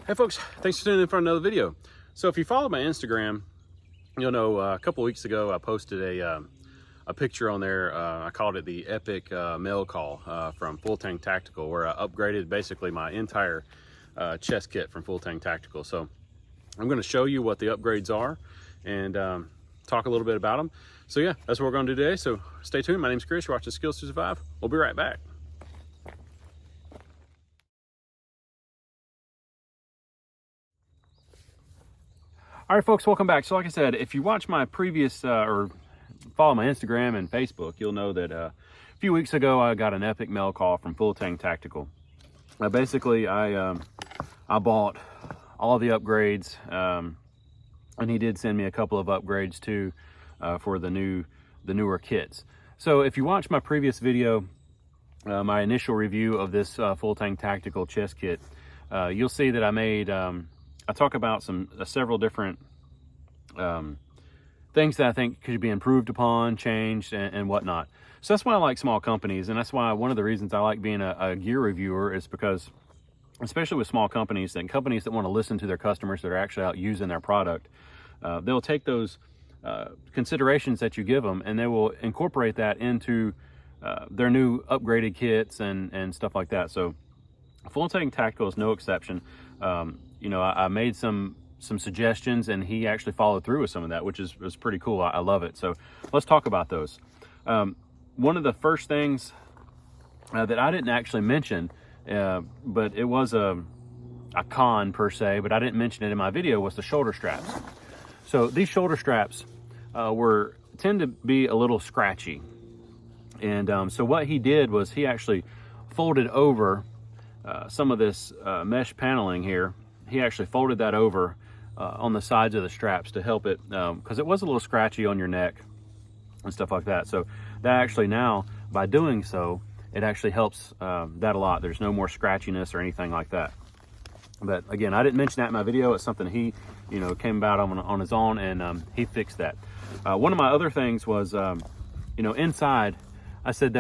Hey folks, thanks for tuning in for another video. So if you follow my Instagram, you'll know a couple weeks ago I posted a picture on there. I called it the epic mail call from Tang Tactical, where I upgraded basically my entire chest kit from Tang Tactical. So I'm going to show you what the upgrades are and talk a little bit about them. So yeah, that's what we're going to do today. So stay tuned. My name's Chris. You're watching Skills to Survive. We'll be right back. All right, folks, welcome back. So like I said, if you watch my previous or follow my Instagram and Facebook, you'll know that a few weeks ago I got an epic mail call from Tang Tactical. Basically, I bought all the upgrades, and he did send me a couple of upgrades too for the newer kits. So if you watch my previous video, my initial review of this Tang Tactical Chest Kit, you'll see that I made I talk about several different things that I think could be improved upon, changed, and whatnot. So that's why I like small companies, and that's why one of the reasons I like being a gear reviewer is because, especially with small companies and companies that want to listen to their customers that are actually out using their product, they'll take those considerations that you give them and they will incorporate that into their new upgraded kits and stuff like that. So Tang Tactical is no exception. You know, I made some suggestions and he actually followed through with some of that, which was pretty cool. I love it. So let's talk about those. One of the first things that I didn't actually mention, but it was a con per se, but I didn't mention it in my video, was the shoulder straps. So these shoulder straps tend to be a little scratchy. And so what he did was he actually folded over some of this mesh paneling here. He actually folded that over on the sides of the straps to help it, because it was a little scratchy on your neck and stuff like that. So that actually now, by doing so, it actually helps that a lot. There's no more scratchiness or anything like that. But again, I didn't mention that in my video. It's something he, came about on his own, and he fixed that. One of my other things was, inside, I said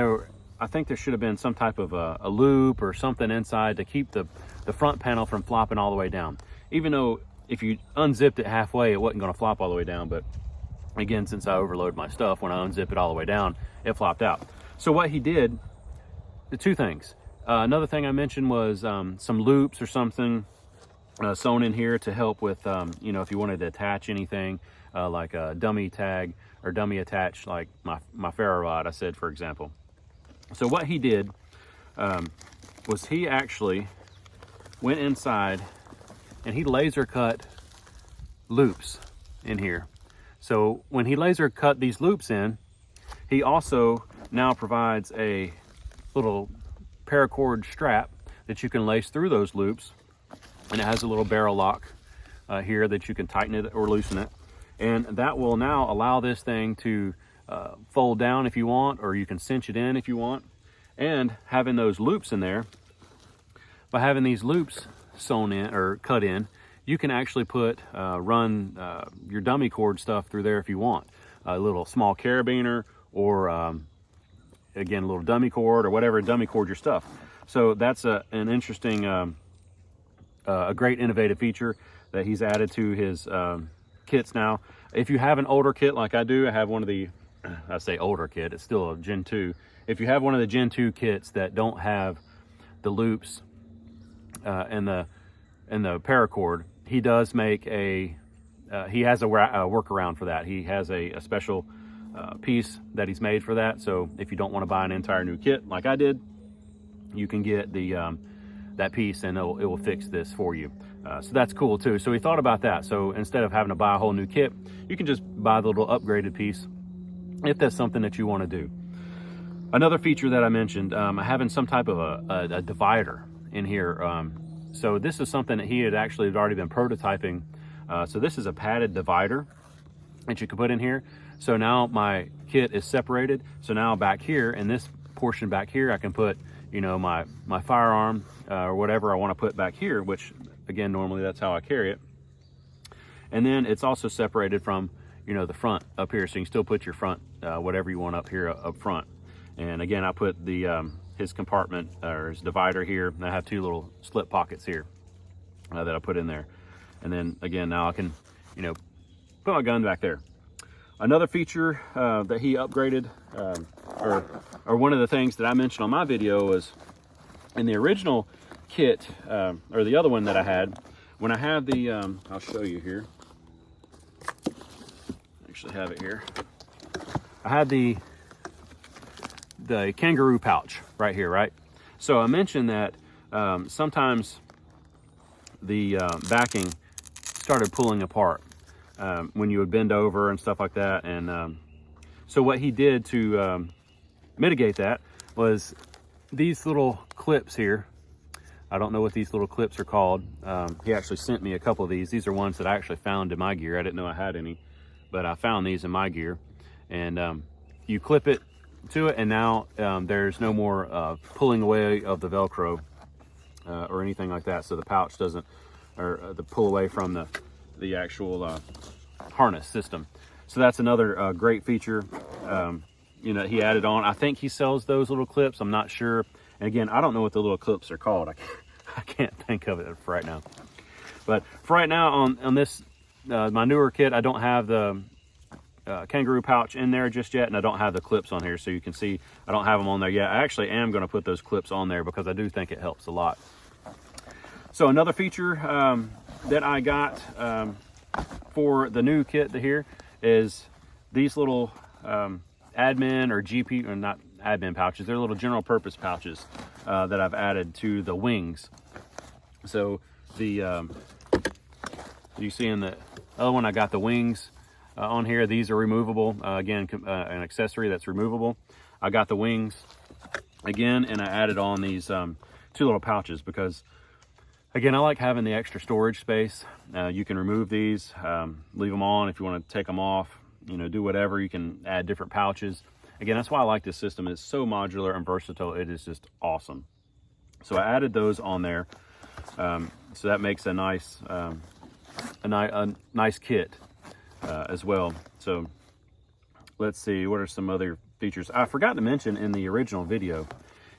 I think there should have been some type of a loop or something inside to keep the front panel from flopping all the way down. Even though if you unzipped it halfway, it wasn't going to flop all the way down. But again, since I overload my stuff, when I unzip it all the way down, it flopped out. So what he did, the two things. Another thing I mentioned was some loops or something sewn in here to help with, if you wanted to attach anything like a dummy tag or dummy attach, like my ferro rod, I said, for example. So what he did was he actually went inside and he laser cut loops in here. So when he laser cut these loops in, he also now provides a little paracord strap that you can lace through those loops, and it has a little barrel lock here that you can tighten it or loosen it, and that will now allow this thing to fold down if you want, or you can cinch it in if you want. And having those loops in there, by having these loops sewn in or cut in, you can actually run your dummy cord stuff through there if you want. A little small carabiner, or again, a little dummy cord, or whatever, dummy cord your stuff. So that's an interesting, a great innovative feature that he's added to his kits now. If you have an older kit like I do, I have one of the, I say older kit, it's still a Gen 2. If you have one of the Gen 2 kits that don't have the loops and the paracord, he does make he has a workaround for that. He has a special piece that he's made for that. So if you don't want to buy an entire new kit like I did, you can get that piece and it will fix this for you. So that's cool too. So he thought about that. So instead of having to buy a whole new kit, you can just buy the little upgraded piece if that's something that you want to do. Another feature that I mentioned, having some type of a divider in here. So this is something that he had already been prototyping. So this is a padded divider that you can put in here. So now my kit is separated. So now back here, in this portion back here, I can put, my firearm or whatever I want to put back here, which again, normally that's how I carry it. And then it's also separated from, the front up here. So you can still put your front, whatever you want up here up front. And again, I put his compartment or his divider here, and I have two little slip pockets here. that I put in there. And then again, now I can, you know, put my gun back there. Another feature that he upgraded, or one of the things that I mentioned on my video, was in the original kit, or the other one that I had, when I had the, I'll show you here. I actually have it here. I had the kangaroo pouch right here, right? So I mentioned that sometimes the backing started pulling apart when you would bend over and stuff like that. And so what he did to mitigate that was these little clips here. I don't know what these little clips are called. He actually sent me a couple of these. These are ones that I actually found in my gear. I didn't know I had any, but I found these in my gear. And you clip it to it, and now there's no more pulling away of the Velcro or anything like that. So the pouch doesn't, or the pull away from the actual harness system. So that's another great feature, you know, he added on. I think he sells those little clips. I'm not sure. And again, I don't know what the little clips are called. I can't think of it for right now. But for right now on this, my newer kit, I don't have the kangaroo pouch in there just yet, and I don't have the clips on here. So you can see I don't have them on there yet. I actually am going to put those clips on there because I do think it helps a lot. So another feature that I got for the new kit here is these little admin or GP, or not admin pouches, they're little general purpose pouches that I've added to the wings. So the you see in the other one, I got the wings on here. These are removable, again, an accessory that's removable. I got the wings again, and I added on these two little pouches because, again, I like having the extra storage space. You can remove these, leave them on if you want to take them off, you know, do whatever. You can add different pouches. Again, that's why I like this system. It's so modular and versatile. It is just awesome. So I added those on there. So that makes a nice, nice kit as well. So let's see, what are some other features? I forgot to mention in the original video,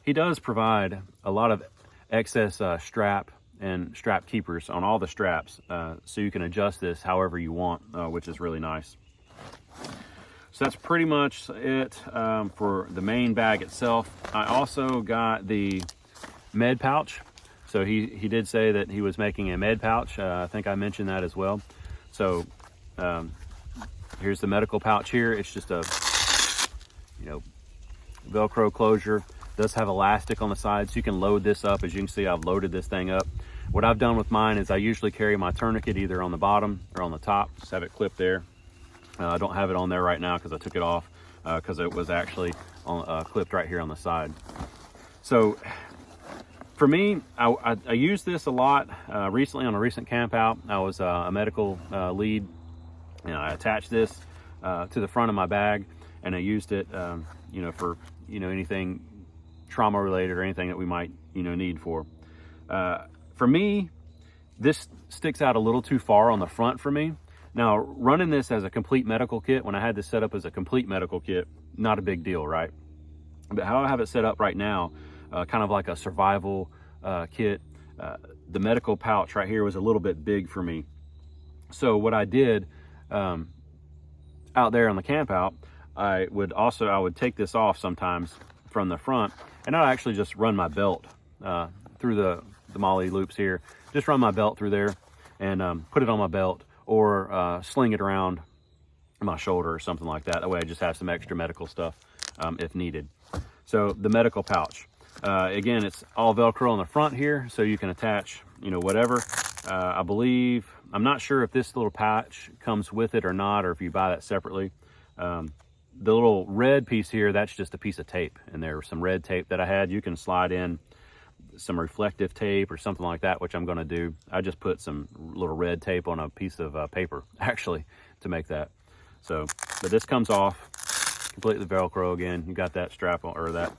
he does provide a lot of excess strap and strap keepers on all the straps, so you can adjust this however you want, which is really nice. So that's pretty much it for the main bag itself. I also got the med pouch. So he did say that he was making a med pouch. I think I mentioned that as well. So here's the medical pouch here. It's just a, you know, Velcro closure. It does have elastic on the side, so you can load this up. As you can see, I've loaded this thing up. What I've done with mine is I usually carry my tourniquet either on the bottom or on the top. Just have it clipped there. I don't have it on there right now because I took it off because it was actually on, clipped right here on the side. So for me, I used this a lot recently on a recent camp out. I was a medical lead, and I attached this to the front of my bag, and I used it, you know, for, you know, anything trauma related or anything that we might, you know, need for. For me, this sticks out a little too far on the front for me. Now, running this as a complete medical kit, when I had this set up as a complete medical kit, not a big deal, right? But how I have it set up right now, kind of like a survival kit, the medical pouch right here was a little bit big for me. So what I did out there on the camp out, I would take this off sometimes from the front, and I'd actually just run my belt through the MOLLE loops here, just run my belt through there and put it on my belt, or sling it around my shoulder or something like that. That way I just have some extra medical stuff if needed. So the medical pouch, again, it's all Velcro on the front here, so you can attach, you know, whatever. I believe, I'm not sure if this little patch comes with it or not, or if you buy that separately. The little red piece here, that's just a piece of tape, and there's some red tape that I had. You can slide in some reflective tape or something like that, which I'm going to do. I just put some little red tape on a piece of paper actually to make that. So, but this comes off completely Velcro. Again, you got that strap on, or that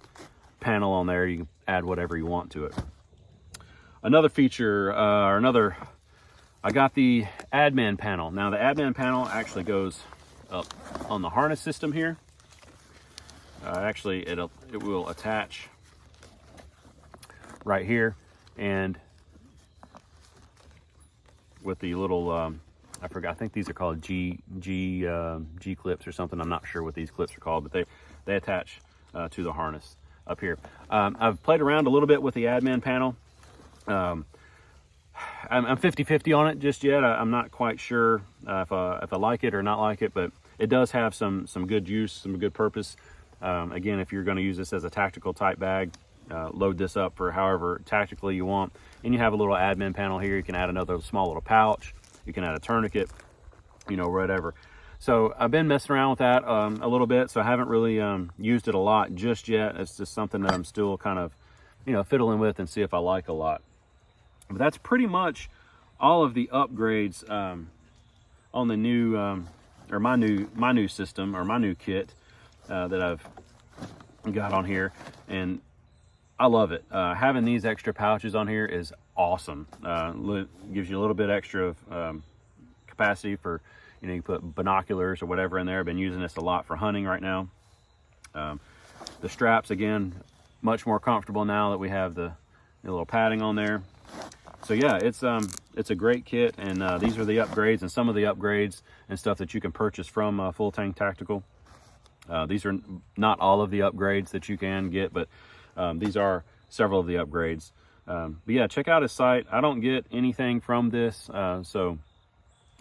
panel on there. You can add whatever you want to it. Another feature, I got the admin panel. Now the admin panel actually goes up on the harness system here. Actually, it will attach right here, and with the little, I forgot, I think these are called G clips or something. I'm not sure what these clips are called, but they attach to the harness up here. I've played around a little bit with the admin panel. I'm 50-50 on it just yet. I'm not quite sure if I like it or not like it, but it does have some good use, some good purpose. Again, if you're going to use this as a tactical type bag, load this up for however tactically you want. And you have a little admin panel here. You can add another small little pouch. You can add a tourniquet, you know, whatever. So I've been messing around with that a little bit. So I haven't really used it a lot just yet. It's just something that I'm still kind of, you know, fiddling with and see if I like a lot. But that's pretty much all of the upgrades on the new, or my new system, or my new kit that I've got on here. And I love it. Having these extra pouches on here is awesome. Gives you a little bit extra capacity for, you know, you put binoculars or whatever in there. I've been using this a lot for hunting right now. The straps, again, much more comfortable now that we have the little padding on there. So yeah, it's a great kit, and these are the upgrades and some of the upgrades and stuff that you can purchase from Full Tang Tactical. These are not all of the upgrades that you can get, but these are several of the upgrades. But yeah, check out his site. I don't get anything from this, so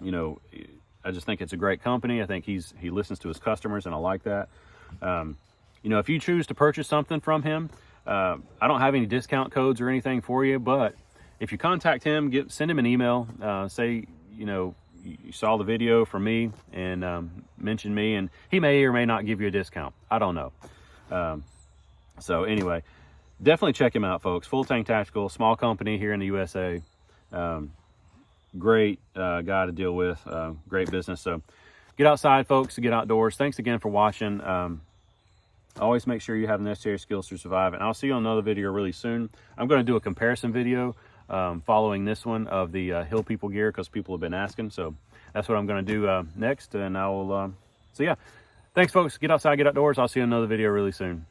you know, I just think it's a great company. I think he listens to his customers, and I like that. You know, if you choose to purchase something from him, I don't have any discount codes or anything for you, but if you contact him, send him an email, say, you know, you saw the video from me and mention me, and he may or may not give you a discount. I don't know. So anyway, definitely check him out, folks. Full Tang Tactical, small company here in the USA. Great guy to deal with, great business. So get outside, folks, get outdoors. Thanks again for watching. Always make sure you have the necessary skills to survive, and I'll see you on another video really soon. I'm going to do a comparison video following this one of the Hill People gear, because people have been asking. So that's what I'm going to do next, and I will, so yeah, thanks, folks. Get outside, get outdoors. I'll see you in another video really soon.